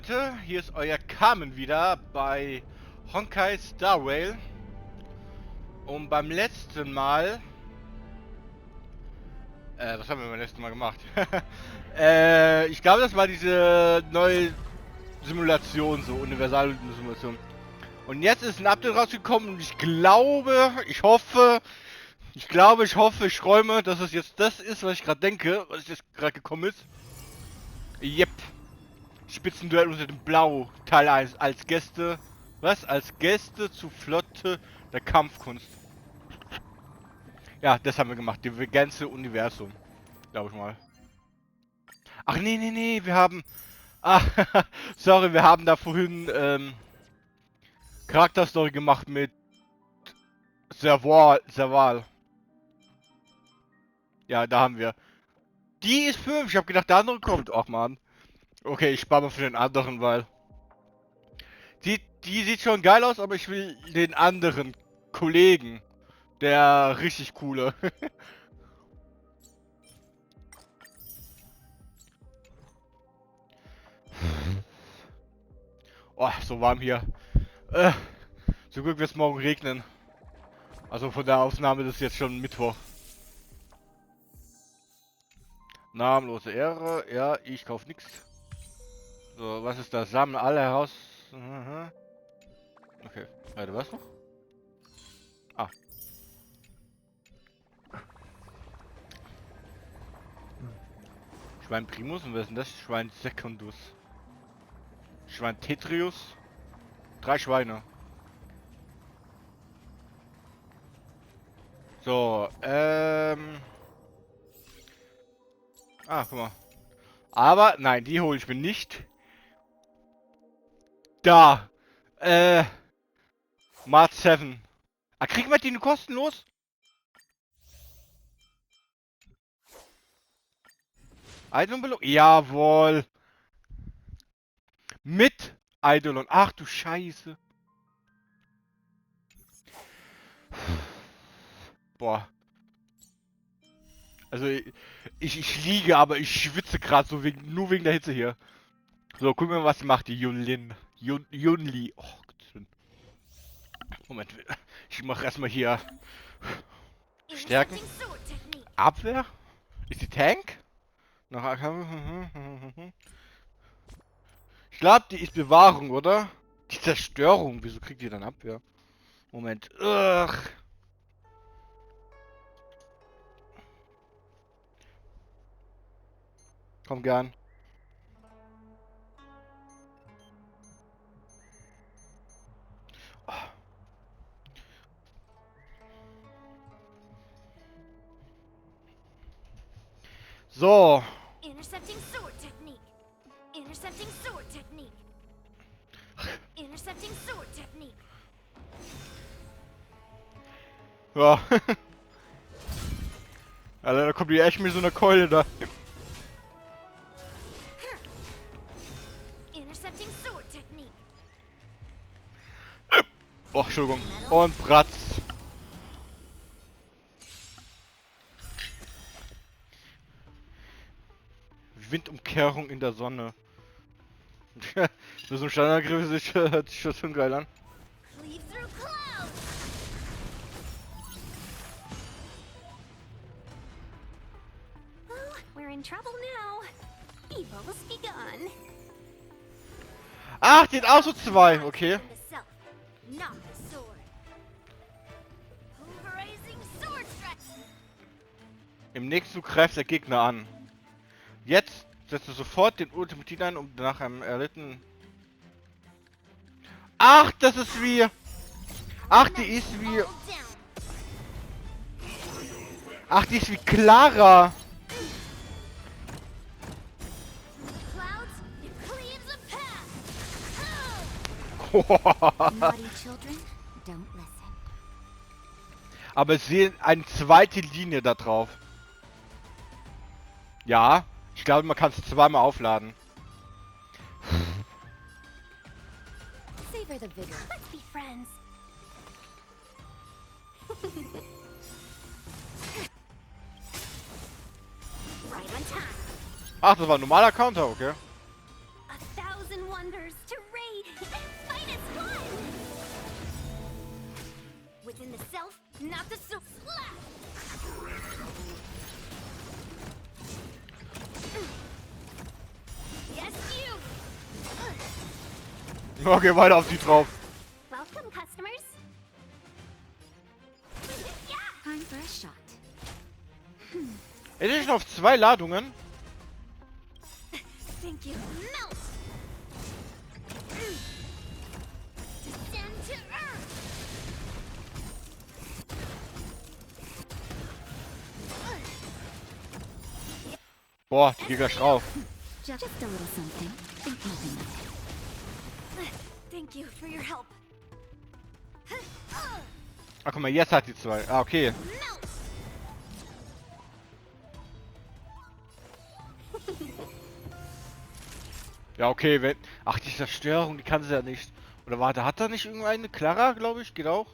Leute, hier ist euer Carmen wieder bei Honkai Starraile. Und beim letzten Mal... was haben wir beim letzten Mal gemacht? Ich glaube, das war diese neue Simulation, so universale Simulation. Und jetzt ist ein Update rausgekommen und ich glaube, ich hoffe, ich träume, dass es jetzt das ist, was ich gerade denke, was jetzt gerade gekommen ist. Yep. Spitzenduell unter dem Blau, Teil 1, als Gäste, als Gäste zu Flotte der Kampfkunst. Ja, das haben wir gemacht, das ganze Universum, glaube ich mal. Ach nee, wir haben, sorry, wir haben da vorhin, Charakterstory gemacht mit Serval. Ja, da haben wir. Die ist 5, ich habe gedacht, der andere kommt. Ach man. Okay, ich spare mal für den anderen, weil... Die sieht schon geil aus, aber ich will den anderen Kollegen. Der richtig coole. Oh, so warm hier. Zum Glück wird es morgen regnen. Also von der Aufnahme, das ist jetzt schon Mittwoch. Namenlose Ehre. Ja, ich kauf nichts. So, was ist das? Sammeln alle heraus. Okay. Warte, was noch? Ah. Schwein Primus und wer ist denn das? Schwein Secundus. Schwein Tetrius. 3 Schweine. So, ah, guck mal. Aber, nein, die hole ich mir nicht. Da. Mart 7. Ah, kriegen wir die nur kostenlos? Eidolon? Jawohl. Mit Eidolon. Ach du Scheiße. Boah. Also, ich liege, aber ich schwitze gerade so nur wegen der Hitze hier. So, gucken wir mal, was sie macht, die Yunlin. Yunli. Oh Gott. Moment, ich mache erstmal hier Stärken. Abwehr? Ist die Tank? Ich glaube, die ist Bewahrung, oder? Die Zerstörung. Wieso kriegt die dann Abwehr? Moment. Ugh. Komm gern. Oh. So. Intercepting sword technique. Intercepting sword technique. Intercepting sword technique. Ja. Alter, da kommt die echt mit so einer Keule da. Intercepting sword technique. Oh, Entschuldigung. Und Bratz. Windumkehrung in der Sonne. Mit so einem Standardgriff hört sich das schon geil an. Cleave through clouds. Oh, we're in trouble now. Evil's begun. Ach, die hat auch so 2. Okay. Not the sword. Pulverizing sword strike. Im nächsten Zug greift der Gegner an. Jetzt setzt du sofort den Ultimate ein, um nach einem erlitten... Ach, das ist wie... Ach, die ist wie... Ach, die ist wie Clara. Aber ich sehe eine zweite Linie da drauf. Ja, ich glaube, man kann es zweimal aufladen. Savor the vigor. Let's be friends. Right on time. Ach, das war ein normaler Counter, okay. A thousand wonders Okay, weiter auf die drauf. Welcome, customers. Yeah. Time for a shot. Es ist auf 2 Ladungen. Thank you. Melt. Descend to earth. Boah, die geht gleich drauf. Just a little something. Think nothing of it. Thank you for your help. Ah, guck mal, jetzt hat die 2. Ah, okay. Melt. Ja, okay, wenn... Ach, die Zerstörung, die kann sie ja nicht. Oder warte, hat da nicht irgendeine? Clara, glaube ich, geht auch.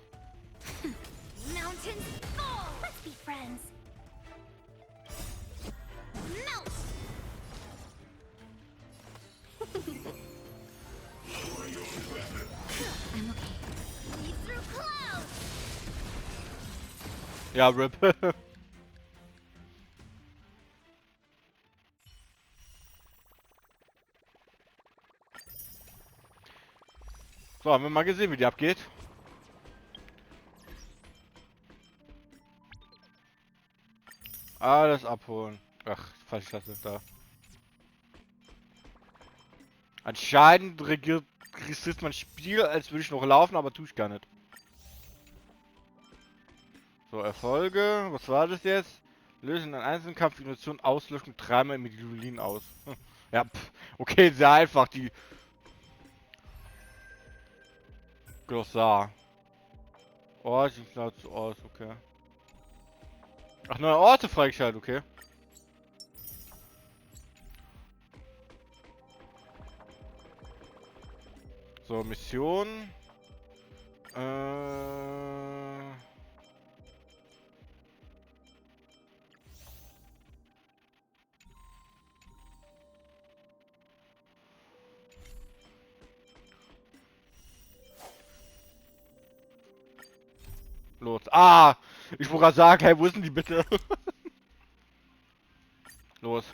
Mountains fall. Let's be friends. Melt. I'm okay. Lead through clouds. Ja, RIP. So, haben wir mal gesehen, wie die abgeht. Alles abholen. Ach, falsch, das ist da. Anscheinend registriert man Spiel, als würde ich noch laufen, aber tue ich gar nicht. So, Erfolge. Was war das jetzt? Lösen einen einzelnen Kampf, Ignition auslöschen, dreimal mit Violin aus. Ja, okay, sehr einfach. Die Glossar. Ort, ich glaube zu Ort, okay. Ach, neue Orte freigeschaltet, okay. So, Mission. Los. Ah! Ich wollte gerade sagen, hey, wo ist denn die bitte? Los.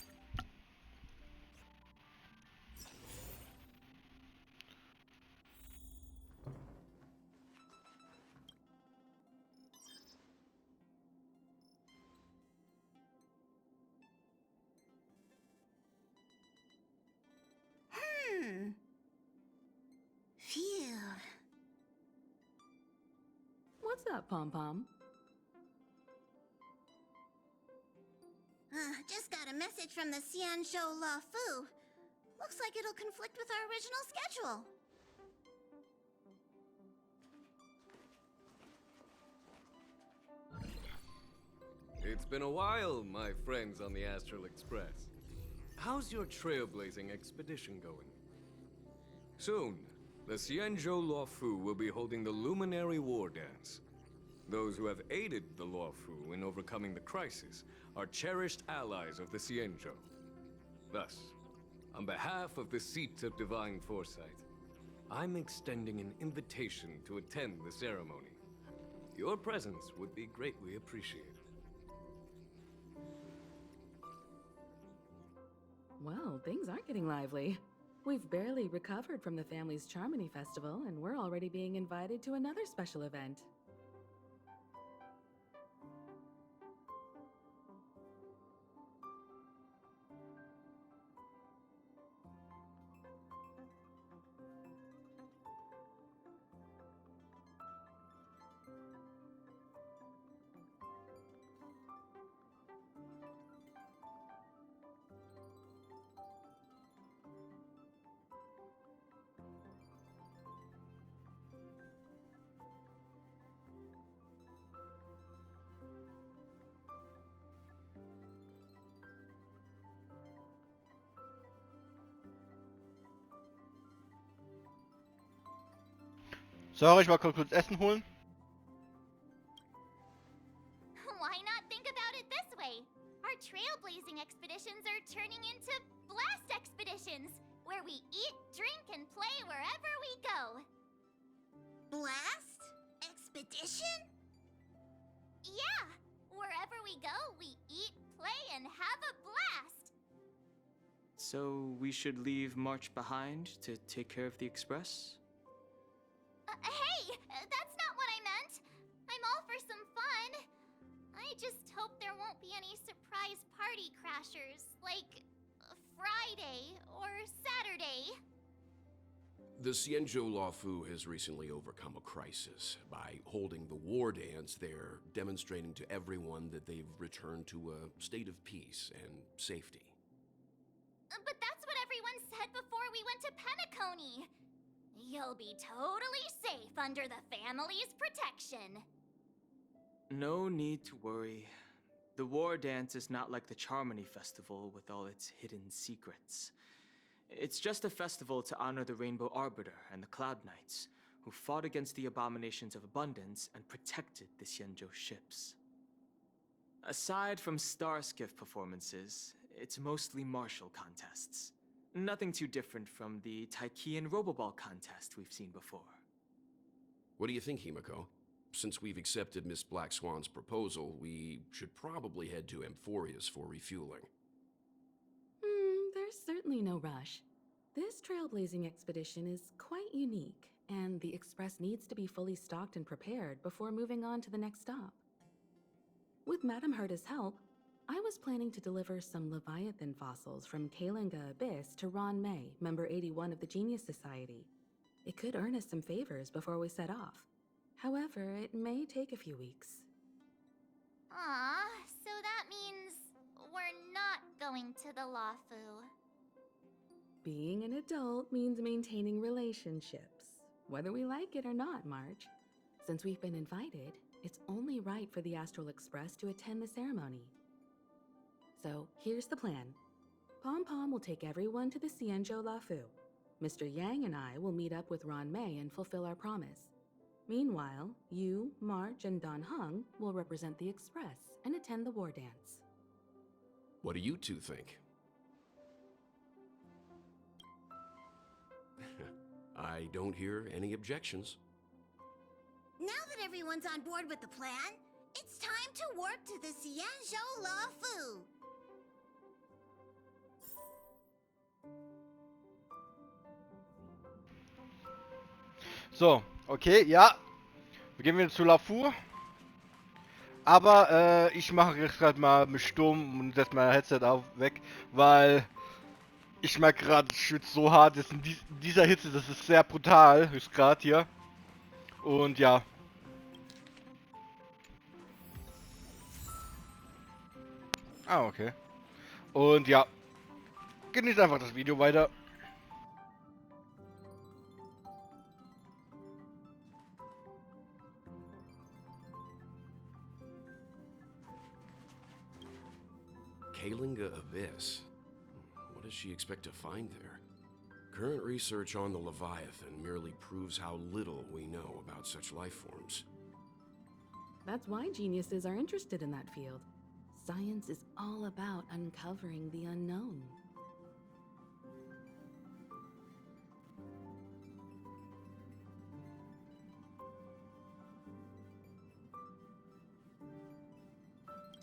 Phew. What's that, Pom Pom? Just got a message from the Xianzhou Laofu. Looks like it'll conflict with our original schedule. It's been a while, my friends on the Astral Express. How's your trailblazing expedition going? Soon, the Xianzhou Laofu will be holding the Luminary War Dance. Those who have aided the Laofu in overcoming the crisis are cherished allies of the Xianzhou. Thus, on behalf of the Seat of Divine Foresight, I'm extending an invitation to attend the ceremony. Your presence would be greatly appreciated. Well, things aren't getting lively. We've barely recovered from the family's Charmony Festival, and we're already being invited to another special event. Sorry, ich mal kurz Essen holen. Why not think about it this way? Our trailblazing expeditions are turning into blast expeditions, where we eat, drink, and play wherever we go. Blast? Expedition? Yeah! Wherever we go, we eat, play, and have a blast! So we should leave March behind to take care of the Express? just hope there won't be any surprise party crashers, like Friday or Saturday. The Xianzhou Laofu has recently overcome a crisis. By holding the war dance, they're demonstrating to everyone that they've returned to a state of peace and safety. But that's what everyone said before we went to Penacony. You'll be totally safe under the family's protection. No need to worry. The war dance is not like the Charmony Festival with all its hidden secrets. It's just a festival to honor the Rainbow Arbiter and the Cloud Knights, who fought against the abominations of abundance and protected the Xianzhou ships. Aside from star skiff performances, it's mostly martial contests. Nothing too different from the Taiki and Roboball contest we've seen before. What do you think, Himiko? Since we've accepted Miss Black Swan's proposal, we should probably head to Amphorius for refueling. There's certainly no rush. This trailblazing expedition is quite unique, and the Express needs to be fully stocked and prepared before moving on to the next stop. With Madame Herta's help, I was planning to deliver some Leviathan fossils from Kalinga Abyss to Ron May, member 81 of the Genius Society. It could earn us some favors before we set off. However, it may take a few weeks. So that means we're not going to the Laofu. Being an adult means maintaining relationships, whether we like it or not, Marge. Since we've been invited, it's only right for the Astral Express to attend the ceremony. So, here's the plan. Pom Pom will take everyone to the Xianzhou Laofu. Mr. Yang and I will meet up with Ron May and fulfill our promise. Meanwhile, you, Marge, and Don Hung will represent the Express and attend the war dance. What do you two think? I don't hear any objections. Now that everyone's on board with the plan, it's time to work to the Xianzhou Laofu. So, okay, ja. Wir gehen wieder zu Laofu. Aber ich mache jetzt gerade mal mit Sturm und setze mein Headset weg, weil ich merke gerade, es schwitzt so hart. Jetzt in dieser Hitze, das ist sehr brutal, ist gerade hier. Und ja. Ah, okay. Und ja. Genießt einfach das Video weiter. Kalinga Abyss? What does she expect to find there? Current research on the Leviathan merely proves how little we know about such life forms. That's why geniuses are interested in that field. Science is all about uncovering the unknown.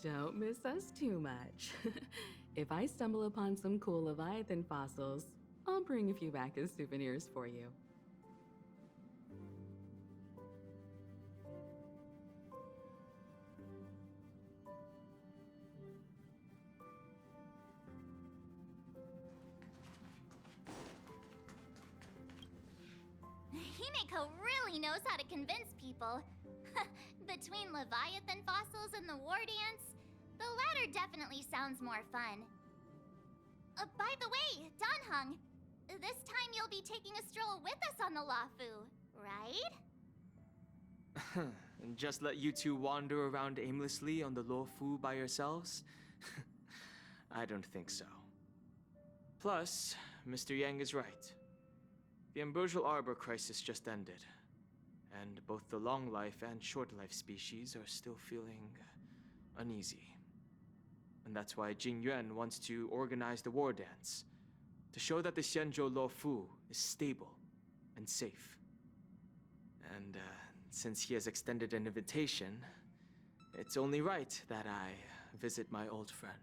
Don't miss us too much. If I stumble upon some cool Leviathan fossils, I'll bring a few back as souvenirs for you. Himiko really knows how to convince people. Between Leviathan fossils and the war dance, the latter definitely sounds more fun. By the way, Don Hung, this time you'll be taking a stroll with us on the Laofu, right? And just let you two wander around aimlessly on the Laofu by yourselves? I don't think so. Plus, Mr. Yang is right. The Ambrosial Arbor crisis just ended, and both the long life and short life species are still feeling uneasy. And that's why Jing Yuan wants to organize the war dance, to show that the Xianzhou Laofu is stable and safe. And since he has extended an invitation, it's only right that I visit my old friend.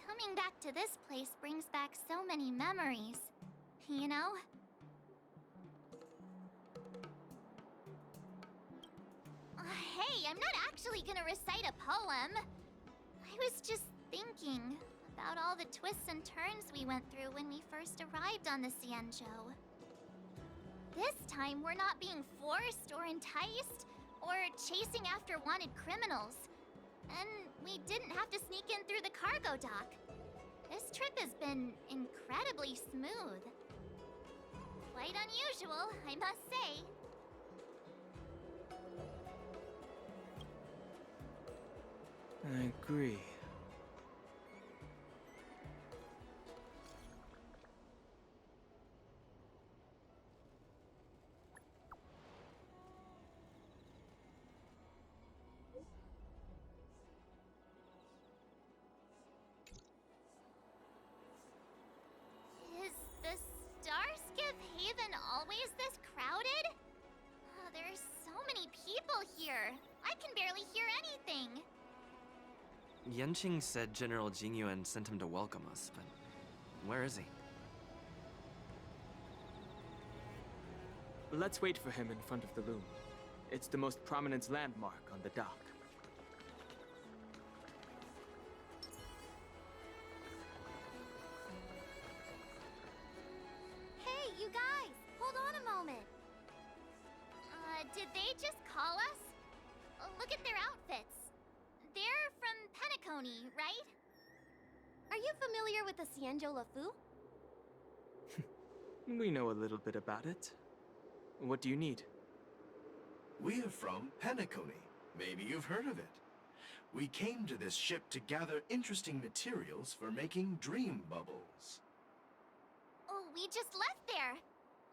Coming back to this place brings back so many memories. You know? I'm not actually gonna recite a poem. I was just thinking about all the twists and turns we went through when we first arrived on the Xianzhou. This time, we're not being forced or enticed or chasing after wanted criminals. And we didn't have to sneak in through the cargo dock. This trip has been incredibly smooth. Quite unusual, I must say. I agree. Is the Starskiff Haven always this crowded? Oh, there's so many people here. I can barely hear anything. Yanqing said General Jingyuan sent him to welcome us, but where is he? Let's wait for him in front of the loom. It's the most prominent landmark on the dock. Hey, you guys! Hold on a moment. Did they just call us? Look at their outfits. They're from Penacony, right? Are you familiar with the Xianzhou Laofu? We know a little bit about it. What do you need? We're from Penacony. Maybe you've heard of it. We came to this ship to gather interesting materials for making dream bubbles. Oh, we just left there.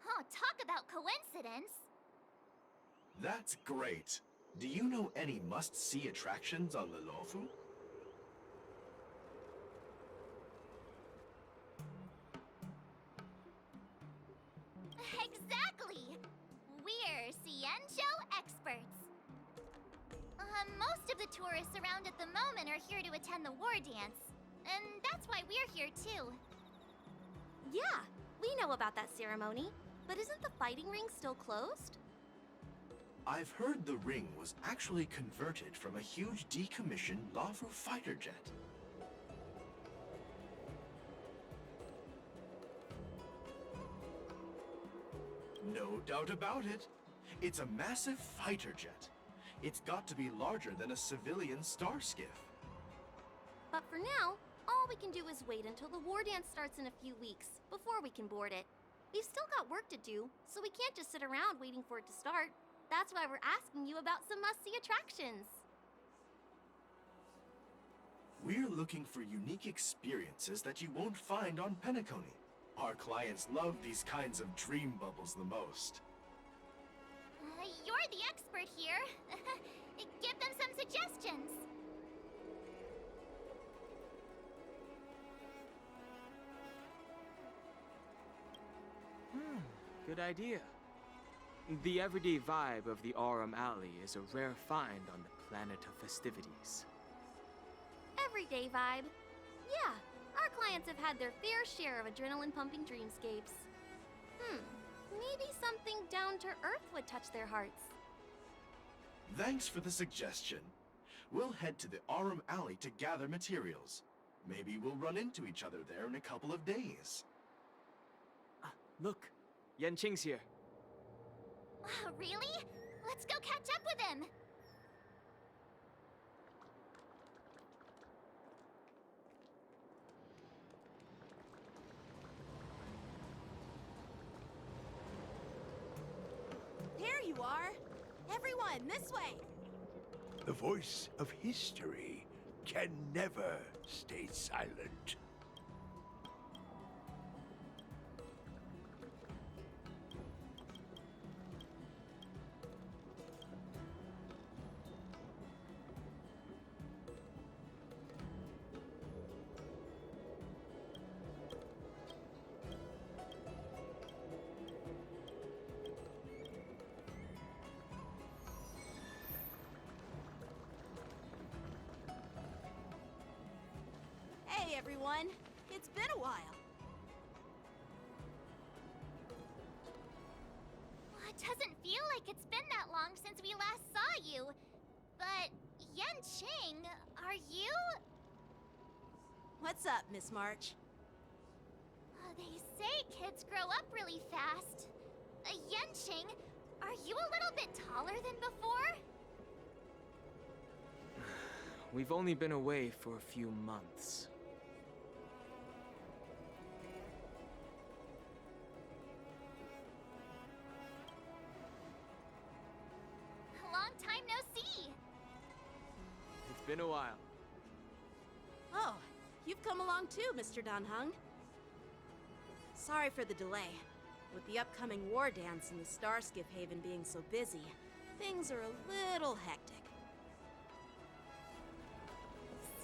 Oh, talk about coincidence. That's great. Do you know any must-see attractions on the Laofu? Exactly! We're Xianzhou experts. Most of the tourists around at the moment are here to attend the war dance. And that's why we're here too. Yeah, we know about that ceremony. But isn't the fighting ring still closed? I've heard the ring was actually converted from a huge decommissioned Laofu fighter jet. No doubt about it. It's a massive fighter jet. It's got to be larger than a civilian star skiff. But for now, all we can do is wait until the war dance starts in a few weeks, before we can board it. We've still got work to do, so we can't just sit around waiting for it to start. That's why we're asking you about some must-see attractions. We're looking for unique experiences that you won't find on Penacony. Our clients love these kinds of dream bubbles the most. You're the expert here. Give them some suggestions. Good idea. The everyday vibe of the Aurum Alley is a rare find on the planet of festivities. Everyday vibe. Yeah, our clients have had their fair share of adrenaline-pumping dreamscapes. Maybe something down to earth would touch their hearts. Thanks for the suggestion. We'll head to the Aurum Alley to gather materials. Maybe we'll run into each other there in a couple of days. Look, Yanqing's here. Really? Let's go catch up with him. There you are! Everyone, this way! The voice of history can never stay silent. Hey everyone! It's been a while. It doesn't feel like it's been that long since we last saw you. But, Yanqing, are you? What's up, Miss March? They say kids grow up really fast. Yanqing, are you a little bit taller than before? We've only been away for a few months. Long time no see. It's been a while. Oh, you've come along too, Mr. Danheng. Sorry for the delay. With the upcoming war dance and the Starskiff Haven being so busy, things are a little hectic.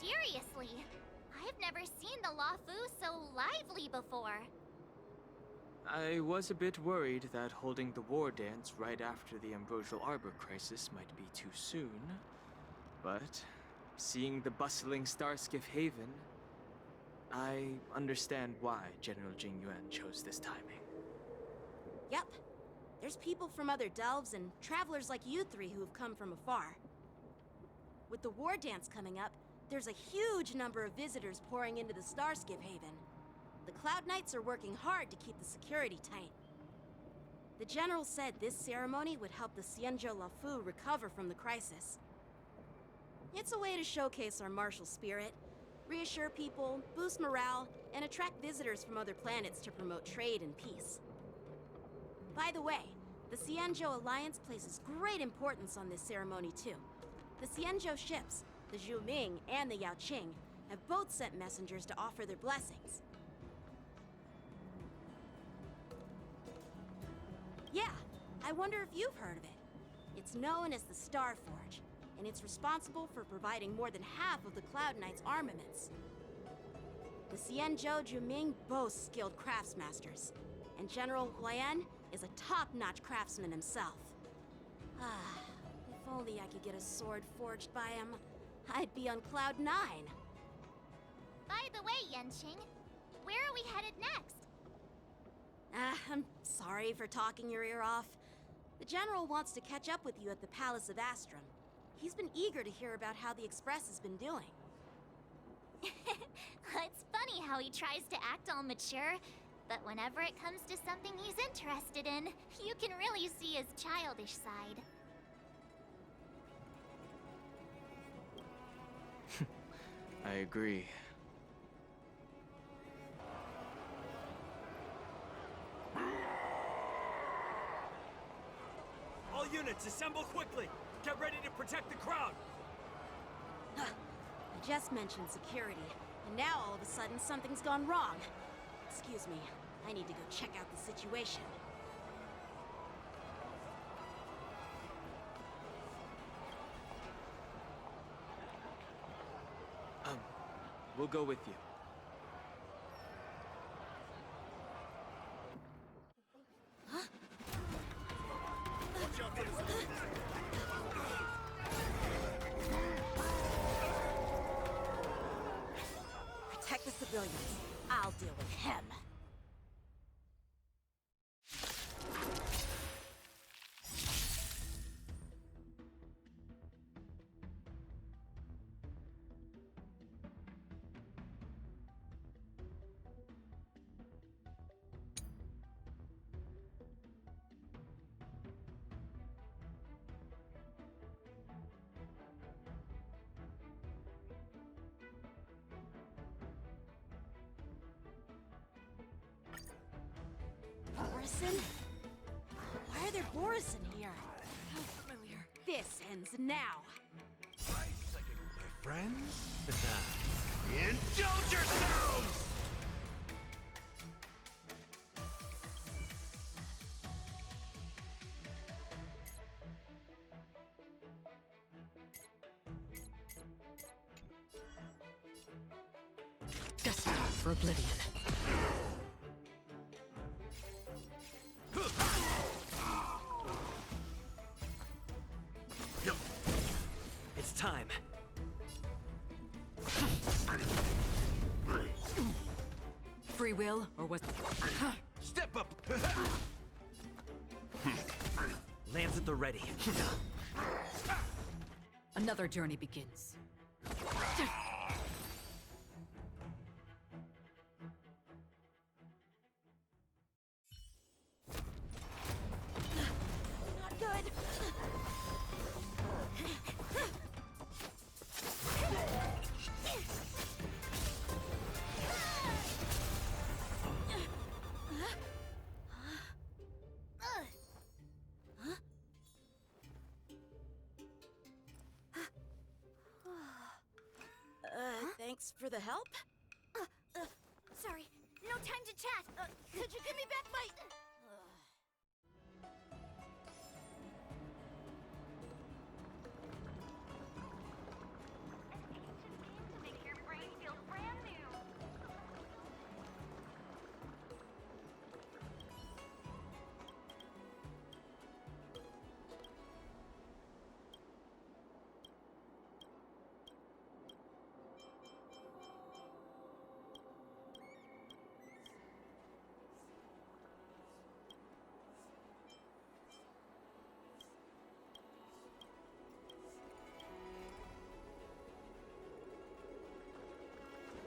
Seriously, I've never seen the Laofu so lively before. I was a bit worried that holding the war dance right after the Ambrosial Arbor crisis might be too soon. But seeing the bustling Starskiff Haven, I understand why General Jingyuan chose this timing. Yep. There's people from other delves and travelers like you three who have come from afar. With the war dance coming up, there's a huge number of visitors pouring into the Starskiff Haven. The Cloud Knights are working hard to keep the security tight. The General said this ceremony would help the Xianzhou Laofu recover from the crisis. It's a way to showcase our martial spirit, reassure people, boost morale, and attract visitors from other planets to promote trade and peace. By the way, the Xianzhou Alliance places great importance on this ceremony too. The Xianzhou ships, the Zhuming and the Yaoqing, have both sent messengers to offer their blessings. Yeah, I wonder if you've heard of it. It's known as the Star Forge, and it's responsible for providing more than half of the Cloud Knights' armaments. The Xianzhou Zhuming boasts skilled craftsmasters, and General Huayan is a top-notch craftsman himself. Ah, if only I could get a sword forged by him, I'd be on Cloud 9. By the way, Yanqing, where are we headed next? I'm sorry for talking your ear off. The General wants to catch up with you at the Palace of Astrum. He's been eager to hear about how the Express has been doing. It's funny how he tries to act all mature, but whenever it comes to something he's interested in, you can really see his childish side. I agree. All units, assemble quickly! Get ready to protect the crowd! I just mentioned security, and now all of a sudden something's gone wrong. Excuse me, I need to go check out the situation. We'll go with you. Protect the civilians. I'll deal with him. Borison? Why are there Borison here? How familiar. This ends now. My friends? Indulge yourselves! Destined for oblivion. It's time. Free will, or was Step up! Lands at the ready. Another journey begins. Not good. Thanks for the help. Sorry, no time to chat. Could you give me back my...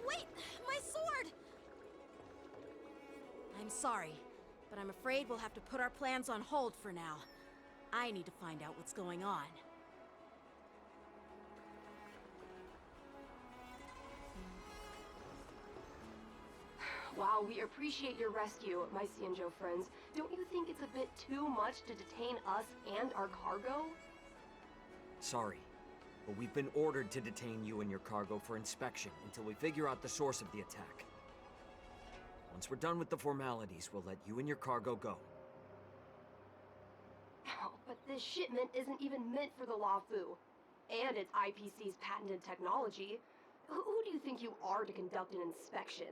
Wait! My sword! I'm sorry, but I'm afraid we'll have to put our plans on hold for now. I need to find out what's going on. While we appreciate your rescue, my Xianzhou friends, don't you think it's a bit too much to detain us and our cargo? Sorry, but we've been ordered to detain you and your cargo for inspection until we figure out the source of the attack. Once we're done with the formalities, we'll let you and your cargo go. Oh, but this shipment isn't even meant for the Laofu, and it's IPC's patented technology. Who do you think you are to conduct an inspection?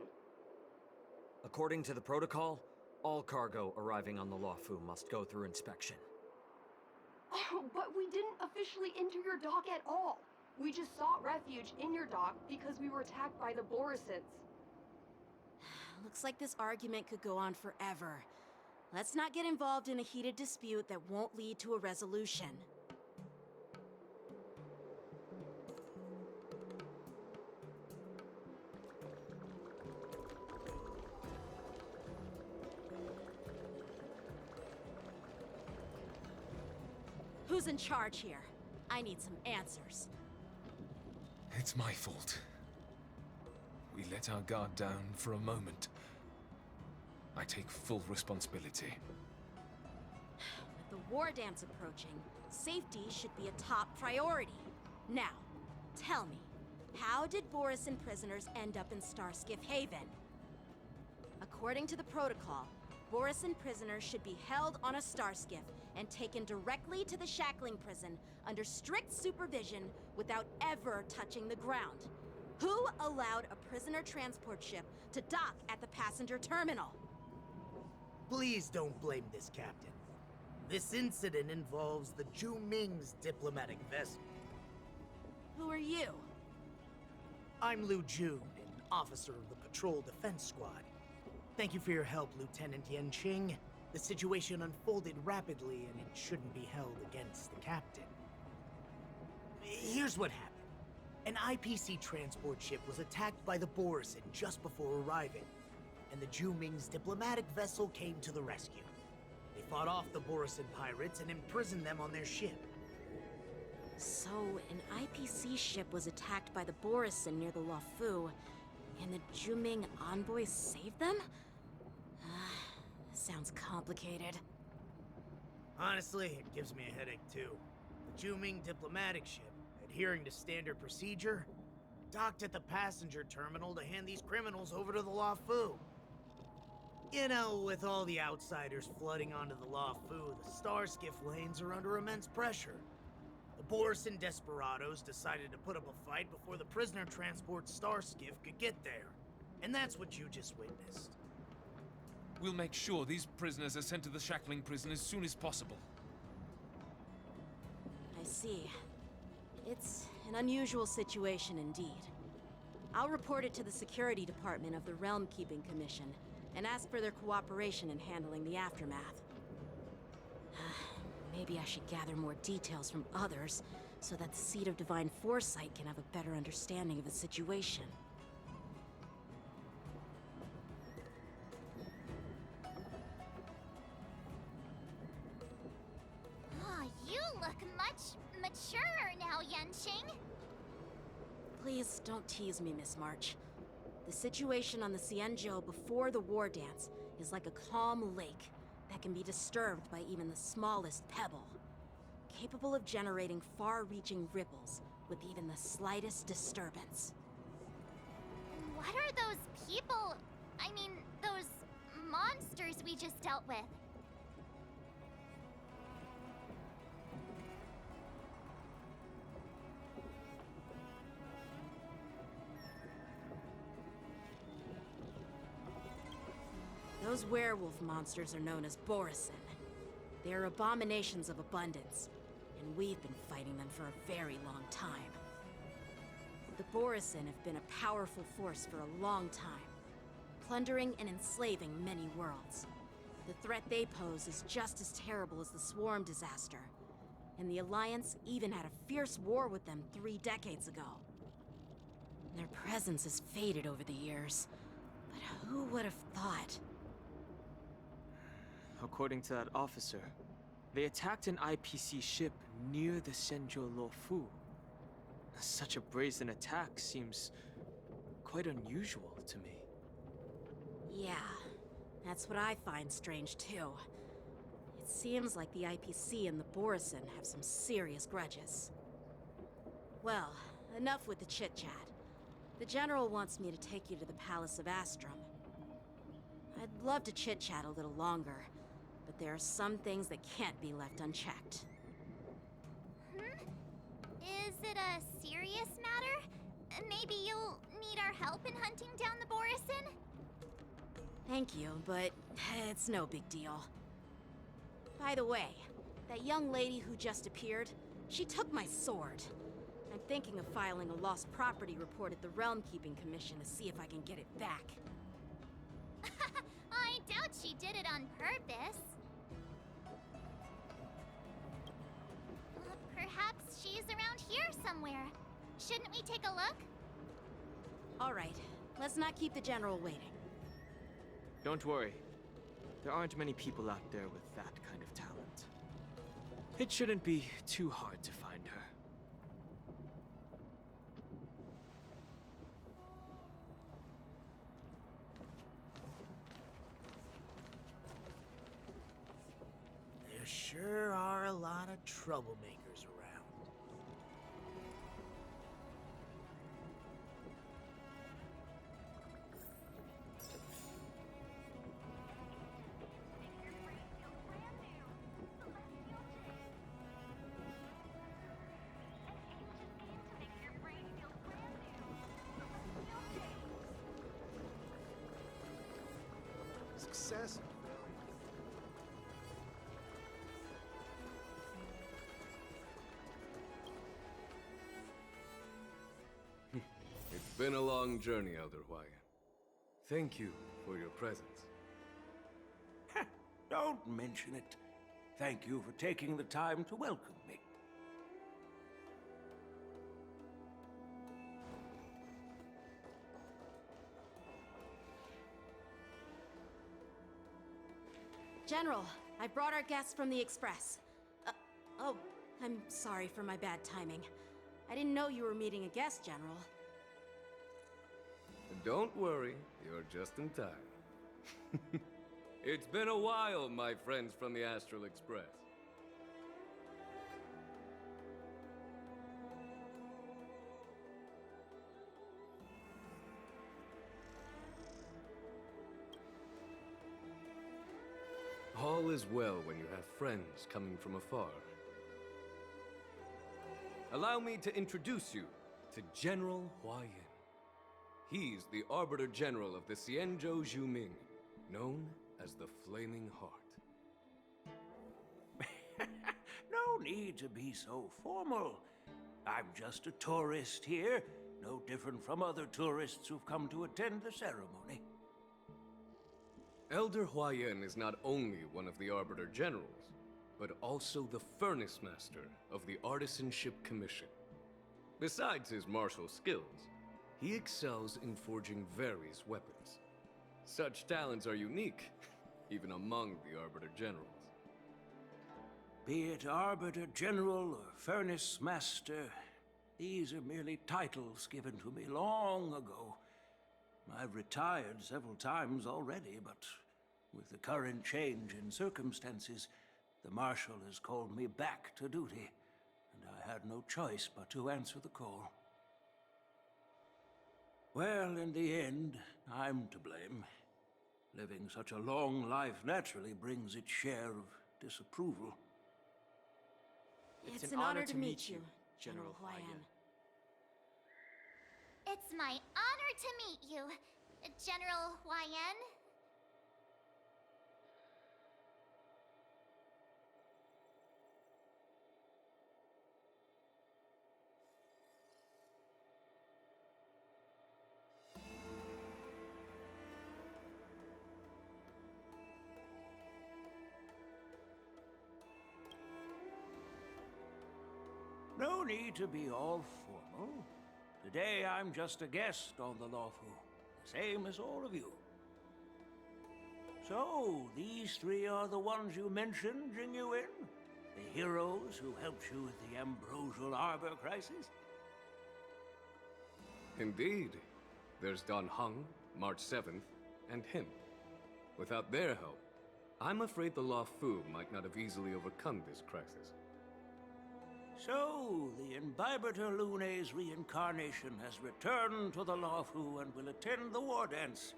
According to the protocol, all cargo arriving on the Laofu must go through inspection. Oh, but we didn't officially enter your dock at all. We just sought refuge in your dock because we were attacked by the Borisons. Looks like this argument could go on forever. Let's not get involved in a heated dispute that won't lead to a resolution. Who's in charge here? I need some answers. It's my fault. We let our guard down for a moment. I take full responsibility. With the war dance approaching, safety should be a top priority. Now, tell me, how did Borisin prisoners end up in Starskiff Haven? According to the protocol, Borisin prisoners should be held on a Starskiff and taken directly to the shackling prison under strict supervision without ever touching the ground. Who allowed a prisoner transport ship to dock at the passenger terminal? Please don't blame this captain. This incident involves the Zhu Ming's diplomatic vessel. Who are you? I'm Liu Jun, an officer of the Patrol Defense Squad. Thank you for your help, Lieutenant Yanqing. The situation unfolded rapidly, and it shouldn't be held against the captain. Here's what happened. An IPC transport ship was attacked by the Borisin just before arriving, and the Zhu Ming's diplomatic vessel came to the rescue. They fought off the Borisin pirates and imprisoned them on their ship. So, an IPC ship was attacked by the Borisin near the Laofu, and the Zhu Ming envoys saved them? Sounds complicated. Honestly, it gives me a headache too. The Zhu Ming diplomatic ship, adhering to standard procedure, docked at the passenger terminal to hand these criminals over to the Laofu. You know, with all the outsiders flooding onto the Laofu, the Starskiff lanes are under immense pressure. The Borisin desperados decided to put up a fight before the prisoner transport Starskiff could get there. And that's what you just witnessed. We'll make sure these prisoners are sent to the shackling prison as soon as possible. I see. It's an unusual situation indeed. I'll report it to the security department of the Realm Keeping Commission and ask for their cooperation in handling the aftermath. Maybe I should gather more details from others so that the Seed of Divine Foresight can have a better understanding of the situation. Oh, you look much maturer now, Yenching. Please don't tease me, Miss March. The situation on the Xianzhou before the war dance is like a calm lake that can be disturbed by even the smallest pebble, capable of generating far-reaching ripples with even the slightest disturbance. What are those people? I mean, those monsters we just dealt with? Those werewolf monsters are known as Borisin. They are abominations of abundance, and we've been fighting them for a very long time. The Borisin have been a powerful force for a long time, plundering and enslaving many worlds. The threat they pose is just as terrible as the Swarm disaster, and the Alliance even had a fierce war with them 3 decades ago. Their presence has faded over the years, but who would have thought? According to that officer, they attacked an IPC ship near the Shenzhou Laofu. Such a brazen attack seems quite unusual to me. Yeah, that's what I find strange too. It seems like the IPC and the Borisin have some serious grudges. Well, enough with the chit-chat. The General wants me to take you to the Palace of Astrum. I'd love to chit-chat a little longer, but there are some things that can't be left unchecked. Is it a serious matter? Maybe you'll need our help in hunting down the Borisin? Thank you, but it's no big deal. By the way, that young lady who just appeared, she took my sword. I'm thinking of filing a lost property report at the Realm Keeping Commission to see if I can get it back. I doubt she did it on purpose. Perhaps she's around here somewhere. Shouldn't we take a look? All right, let's not keep the General waiting. Don't worry. There aren't many people out there with that kind of talent. It shouldn't be too hard to find her. There sure are a lot of troublemakers around. Success. It's been a long journey, Elder Huayan. Thank you for your presence. Don't mention it. Thank you for taking the time to welcome me. General, I brought our guests from the Express. Oh, I'm sorry for my bad timing. I didn't know you were meeting a guest, General. Don't worry, you're just in time. It's been a while, my friends from the Astral Express. All is well when you have friends coming from afar. Allow me to introduce you to General Huayan. He's the Arbiter General of the Xianzhou Zhuming, known as the Flaming Heart. No need to be so formal. I'm just a tourist here, no different from other tourists who've come to attend the ceremony. Elder Huayan is not only one of the Arbiter Generals, but also the Furnace Master of the Artisanship Commission. Besides his martial skills, he excels in forging various weapons. Such talents are unique, even among the Arbiter Generals. Be it Arbiter General or Furnace Master, these are merely titles given to me long ago. I've retired several times already, but with the current change in circumstances, the Marshal has called me back to duty, and I had no choice but to answer the call. Well, in the end, I'm to blame. Living such a long life naturally brings its share of disapproval. It's an honor to meet you, General Huaiyan. It's my honor to meet you, General Huaiyan. No need to be all formal. Today I'm just a guest on the Laofu, the same as all of you. So, these three are the ones you mentioned, Jingyuin? The heroes who helped you with the Ambrosial Arbor crisis? Indeed. There's Don Hung, March 7th, and him. Without their help, I'm afraid the Laofu might not have easily overcome this crisis. So, the Imbibitor Lune's reincarnation has returned to the Laofu and will attend the war dance.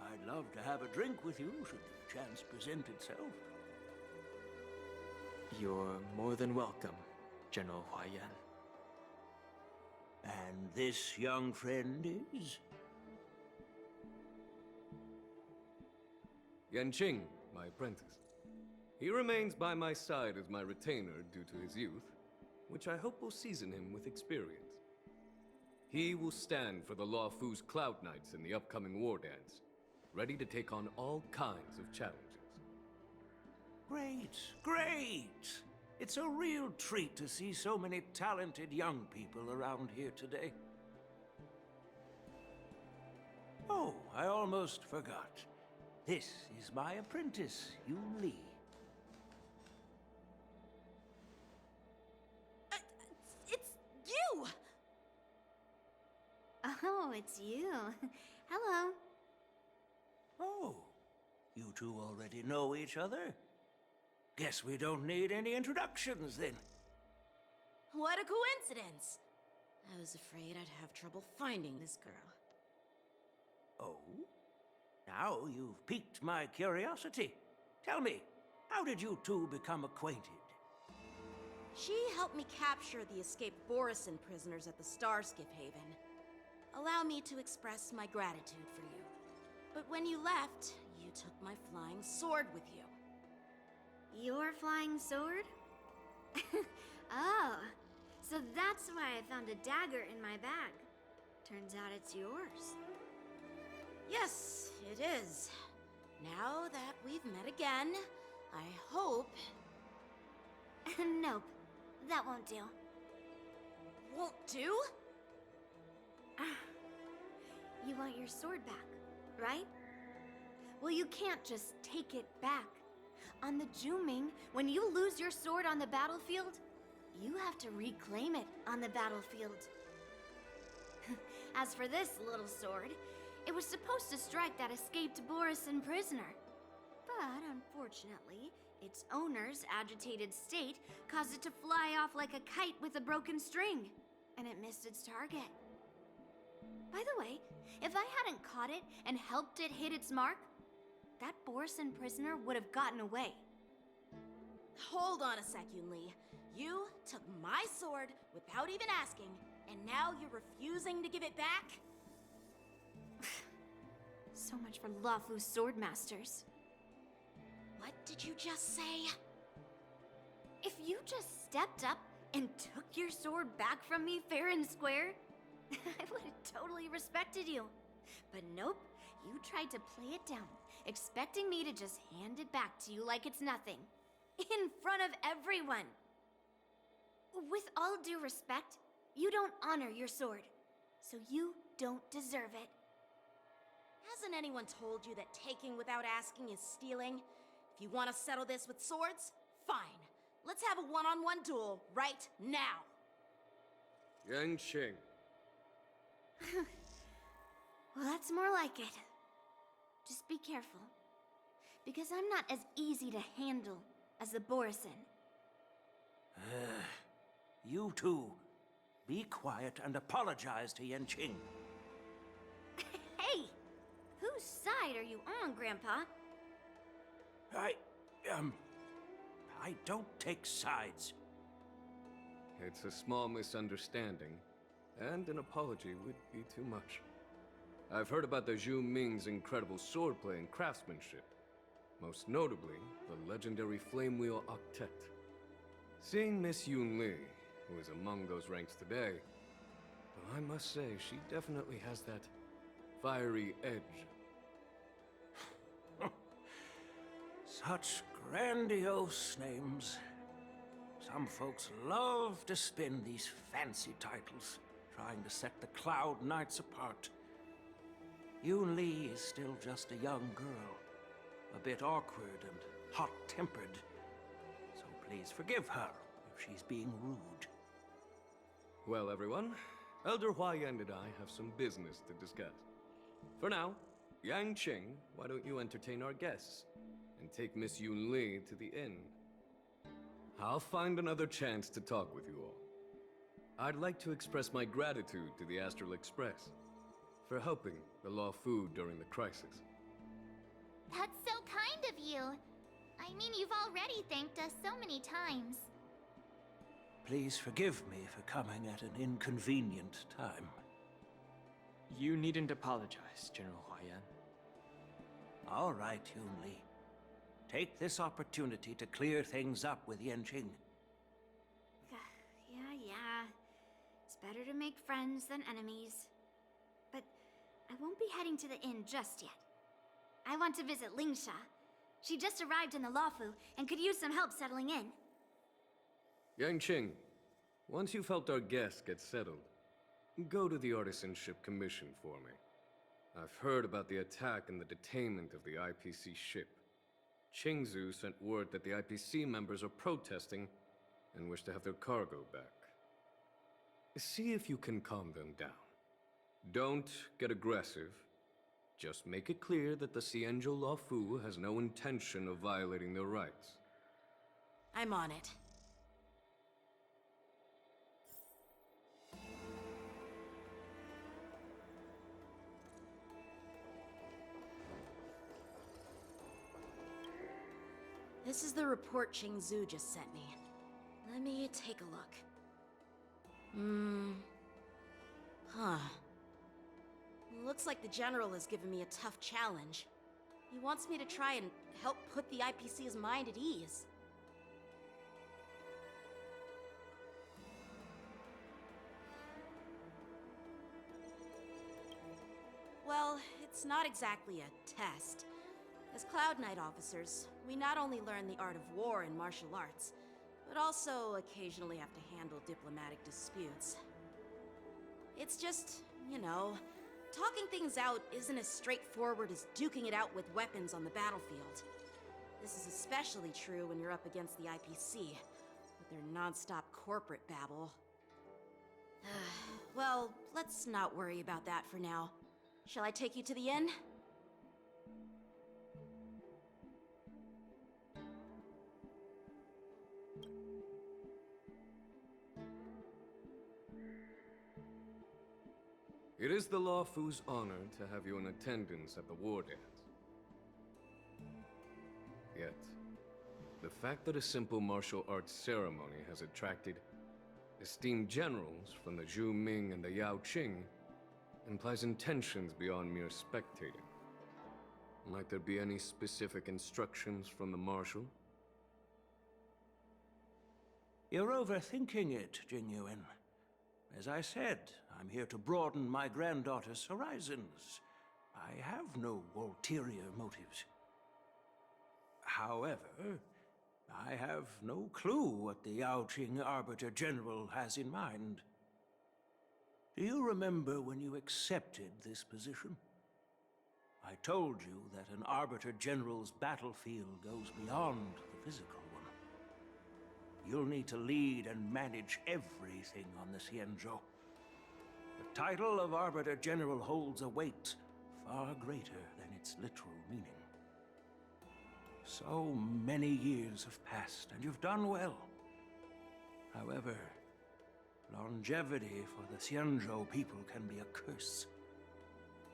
I'd love to have a drink with you should the chance present itself. You're more than welcome, General Huaiyan. And this young friend is? Yanqing, my apprentice. He remains by my side as my retainer due to his youth, which I hope will season him with experience. He will stand for the Laofu's Cloud Knights in the upcoming war dance, ready to take on all kinds of challenges. Great, great! It's a real treat to see so many talented young people around here today. Oh, I almost forgot. This is my apprentice, Yoon Lee. It's you! Oh, it's you. Hello. Oh, you two already know each other? Guess we don't need any introductions, then. What a coincidence! I was afraid I'd have trouble finding this girl. Oh? Now you've piqued my curiosity. Tell me, how did you two become acquainted? She helped me capture the escaped Borison prisoners at the Starskiff Haven. Allow me to express my gratitude for you. But when you left, you took my flying sword with you. Your flying sword? Oh, so that's why I found a dagger in my bag. Turns out it's yours. Yes, it is. Now that we've met again, I hope... Nope, that won't do. Won't do? You want your sword back, right? Well, you can't just take it back. On the Juming, when you lose your sword on the battlefield, you have to reclaim it on the battlefield. As for this little sword, it was supposed to strike that escaped Borison prisoner. But unfortunately, its owner's agitated state caused it to fly off like a kite with a broken string, and it missed its target. By the way, if I hadn't caught it and helped it hit its mark, that Borison prisoner would have gotten away. Hold on a sec, Yoon Lee. You took my sword without even asking, and now you're refusing to give it back? So much for Laofu's sword masters. What did you just say? If you just stepped up and took your sword back from me fair and square, I would have totally respected you. But nope, you tried to play it down, expecting me to just hand it back to you like it's nothing. In front front of everyone. With all due respect, you don't honor your sword, so you don't deserve it. Hasn't anyone told you that taking without asking is stealing? If you want to settle this with swords, fine. Let's have a one-on-one duel right now. Yanqing. Well, that's more like it. Just be careful, because I'm not as easy to handle as the Borison. You two, be quiet and apologize to Yanqing. Hey! Whose side are you on, Grandpa? I don't take sides. It's a small misunderstanding, and an apology would be too much. I've heard about the Zhu Ming's incredible swordplay and craftsmanship. Most notably, the legendary Flame Wheel Octet. Seeing Miss Yun Li, who is among those ranks today, well, I must say, she definitely has that fiery edge. Such grandiose names. Some folks love to spin these fancy titles, trying to set the Cloud Knights apart. Yun Li is still just a young girl, a bit awkward and hot-tempered. So please forgive her if she's being rude. Well, everyone, Elder Huayan and I have some business to discuss. For now, Yanqing, why don't you entertain our guests and take Miss Yun Li to the inn? I'll find another chance to talk with you all. I'd like to express my gratitude to the Astral Express for helping the Laofu during the crisis. That's so kind of you. I mean, you've already thanked us so many times. Please forgive me for coming at an inconvenient time. You needn't apologize, General Huayan. All right, Yun Li. Take this opportunity to clear things up with Yanqing. Yeah. It's better to make friends than enemies. But I won't be heading to the inn just yet. I want to visit Lingsha. She just arrived in the Laofu and could use some help settling in. Yanqing, once you've helped our guests get settled, go to the Artisanship Commission for me. I've heard about the attack and the detainment of the IPC ship. Qingzu sent word that the IPC members are protesting and wish to have their cargo back. See if you can calm them down. Don't get aggressive. Just make it clear that the Xianzhou Laofu has no intention of violating their rights. I'm on it. This is the report Qingzu just sent me. Let me take a look. Looks like the General has given me a tough challenge. He wants me to try and help put the IPC's mind at ease. Well, it's not exactly a test. As Cloud Knight officers, we not only learn the art of war and martial arts, but also occasionally have to handle diplomatic disputes. It's just, you know, talking things out isn't as straightforward as duking it out with weapons on the battlefield. This is especially true when you're up against the IPC, with their non-stop corporate babble. Well, let's not worry about that for now. Shall I take you to the inn? It is the Laofu's honor to have you in attendance at the war dance. Yet, the fact that a simple martial arts ceremony has attracted esteemed generals from the Zhu Ming and the Yao Qing implies intentions beyond mere spectating. Might there be any specific instructions from the Marshal? You're overthinking it, Jingyuan. As I said, I'm here to broaden my granddaughter's horizons. I have no ulterior motives. However, I have no clue what the Yaoqing Arbiter General has in mind. Do you remember when you accepted this position? I told you that an Arbiter General's battlefield goes beyond the physical one. You'll need to lead and manage everything on the Xianzhou. The title of Arbiter General holds a weight far greater than its literal meaning. So many years have passed, and you've done well. However, longevity for the Xianzhou people can be a curse.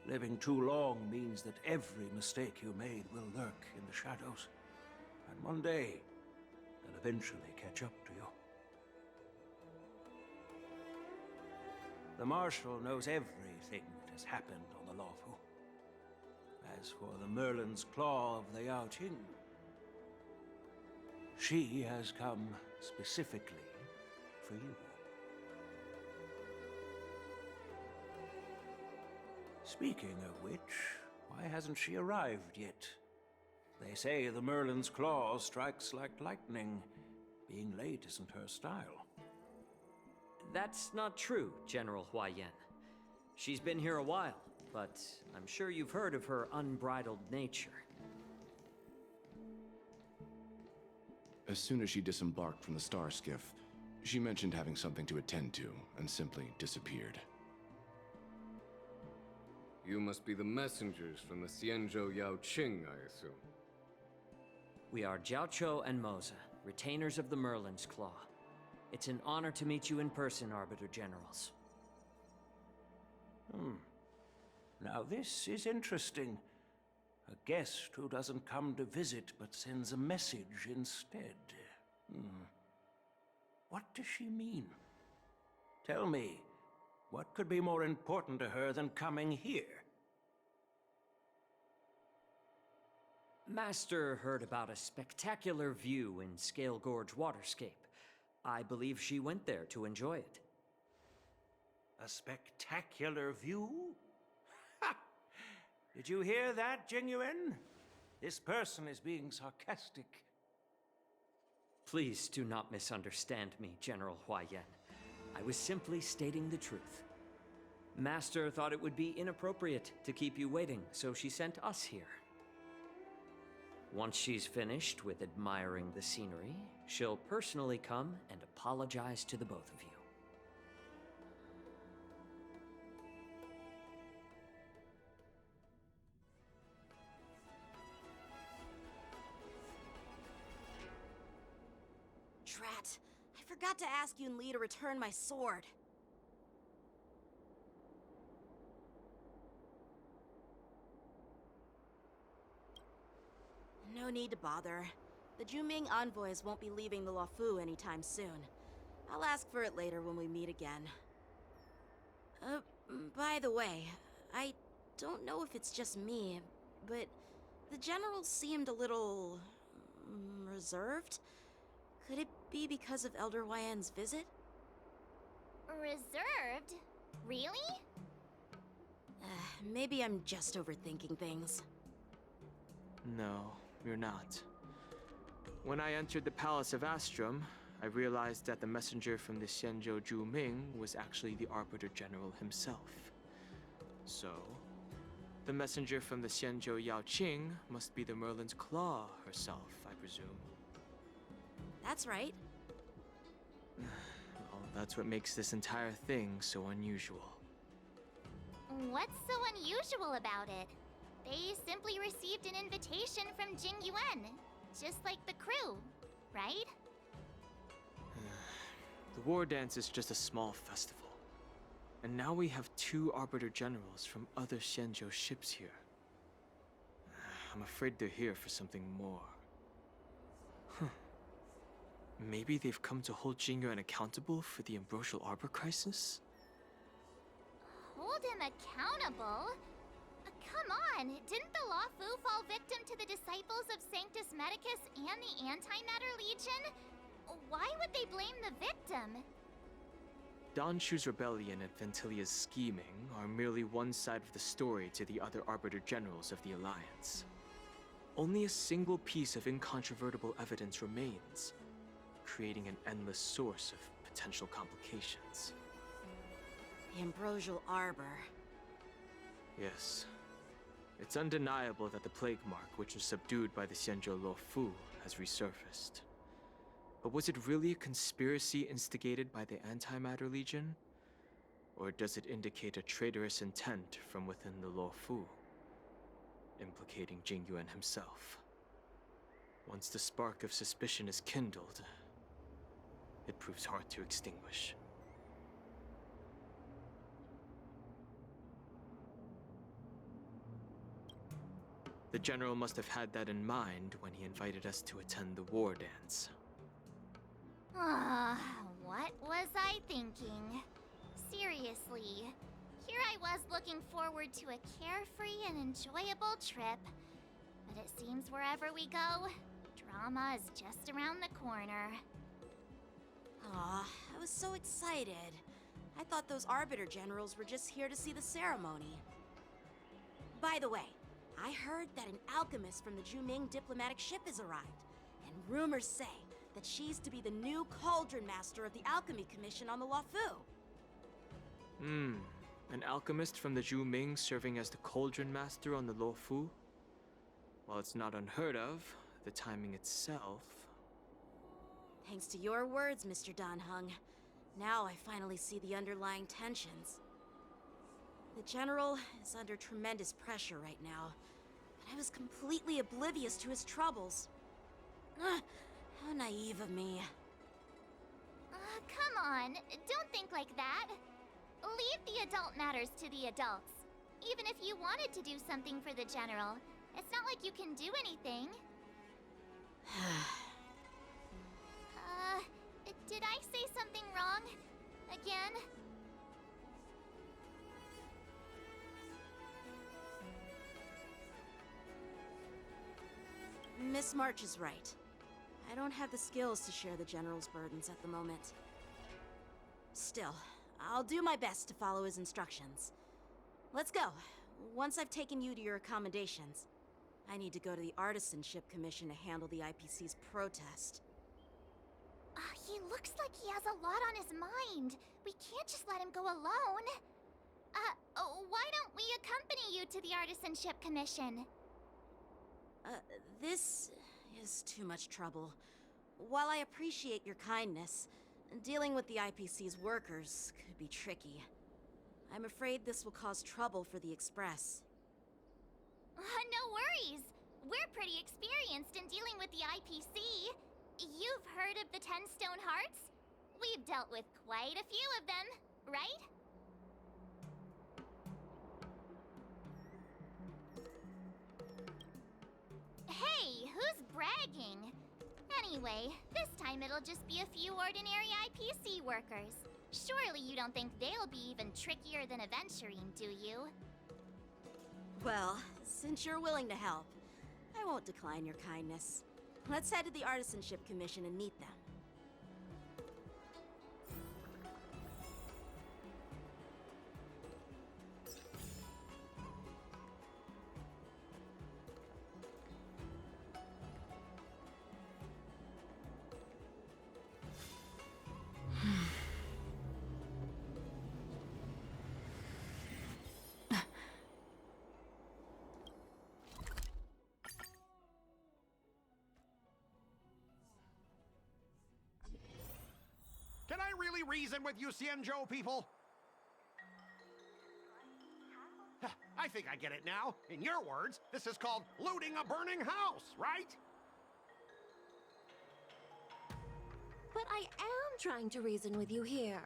Living too long means that every mistake you made will lurk in the shadows. And one day, they'll eventually catch up to you. The Marshal knows everything that has happened on the Laofu. As for the Merlin's Claw of the Yaoqing, she has come specifically for you. Speaking of which, why hasn't she arrived yet? They say the Merlin's Claw strikes like lightning. Being late isn't her style. That's not true, General Huaiyan. She's been here a while, but I'm sure you've heard of her unbridled nature. As soon as she disembarked from the star skiff, she mentioned having something to attend to, and simply disappeared. You must be the messengers from the Xianzhou Yaoqing, I assume. We are Jiaoqiu and Moza, retainers of the Merlin's Claw. It's an honor to meet you in person, Arbiter Generals. Now this is interesting. A guest who doesn't come to visit but sends a message instead. What does she mean? Tell me, what could be more important to her than coming here? Master heard about a spectacular view in Scale Gorge Waterscape. I believe she went there to enjoy it. A spectacular view? Ha! Did you hear that, Jingyuan? This person is being sarcastic. Please do not misunderstand me, General Huaiyan. I was simply stating the truth. Master thought it would be inappropriate to keep you waiting, so she sent us here. Once she's finished with admiring the scenery, she'll personally come and apologize to the both of you. Drat, I forgot to ask Yun Li to return my sword. No need to bother. The Juming envoys won't be leaving the Laofu anytime soon. I'll ask for it later when we meet again. By the way, I don't know if it's just me, but the general seemed a little reserved. Could it be because of Elder Huaiyan's visit? Reserved? Really? Maybe I'm just overthinking things. No, you're not. When I entered the Palace of Astrum, I realized that the messenger from the Xianzhou Juming was actually the Arbiter General himself. So, the messenger from the Xianzhou Yaoqing must be the Merlin's Claw herself, I presume. That's right. Well, that's what makes this entire thing so unusual. What's so unusual about it? They simply received an invitation from Jingyuan, just like the crew, right? The war dance is just a small festival. And now we have 2 Arbiter Generals from other Xianzhou ships here. I'm afraid they're here for something more. Maybe they've come to hold Jingyuan accountable for the Ambrosial Arbor crisis? Hold him accountable? Come on, didn't the Laofu fall victim to the disciples of Sanctus Medicus and the Antimatter Legion? Why would they blame the victim? Donshu's rebellion and Ventilia's scheming are merely one side of the story to the other Arbiter Generals of the Alliance. only a single piece of incontrovertible evidence remains, creating an endless source of potential complications. The ambrosial arbor. Yes. It's undeniable that the plague mark, which was subdued by the Xianzhou Laofu, has resurfaced. But was it really a conspiracy instigated by the Antimatter Legion? Or does it indicate a traitorous intent from within the Laofu, implicating Jingyuan himself? Once the spark of suspicion is kindled, it proves hard to extinguish. The General must have had that in mind when he invited us to attend the war dance. What was I thinking? Seriously, here I was looking forward to a carefree and enjoyable trip. But it seems wherever we go, drama is just around the corner. Aw, I was so excited. I thought those Arbiter Generals were just here to see the ceremony. By the way, I heard that an alchemist from the Juming diplomatic ship has arrived, and rumors say that she's to be the new Cauldron Master of the Alchemy Commission on the Laofu. An alchemist from the Juming serving as the Cauldron Master on the Laofu? While it's not unheard of, the timing itself... Thanks to your words, Mr. Danheng, now I finally see the underlying tensions. The General is under tremendous pressure right now, but I was completely oblivious to his troubles. How naive of me. Come on, don't think like that. Leave the adult matters to the adults. Even if you wanted to do something for the General, it's not like you can do anything. Did I say something wrong? Again? Miss March is right. I don't have the skills to share the General's burdens at the moment. Still, I'll do my best to follow his instructions. Let's go. Once I've taken you to your accommodations, I need to go to the Artisanship Commission to handle the IPC's protest. He looks like he has a lot on his mind. We can't just let him go alone. Why don't we accompany you to the Artisanship Commission? This is too much trouble. While I appreciate your kindness, dealing with the IPC's workers could be tricky. I'm afraid this will cause trouble for the Express. No worries. We're pretty experienced in dealing with the IPC. You've heard of the 10 Stone Hearts? We've dealt with quite a few of them, right? Hey, who's bragging? Anyway, this time it'll just be a few ordinary IPC workers. Surely you don't think they'll be even trickier than Aventurine, do you? Well, since you're willing to help, I won't decline your kindness. Let's head to the Artisanship Commission and meet them. Can I really reason with you Xianzhou people? I think I get it now. In your words, this is called looting a burning house, right? But I am trying to reason with you here.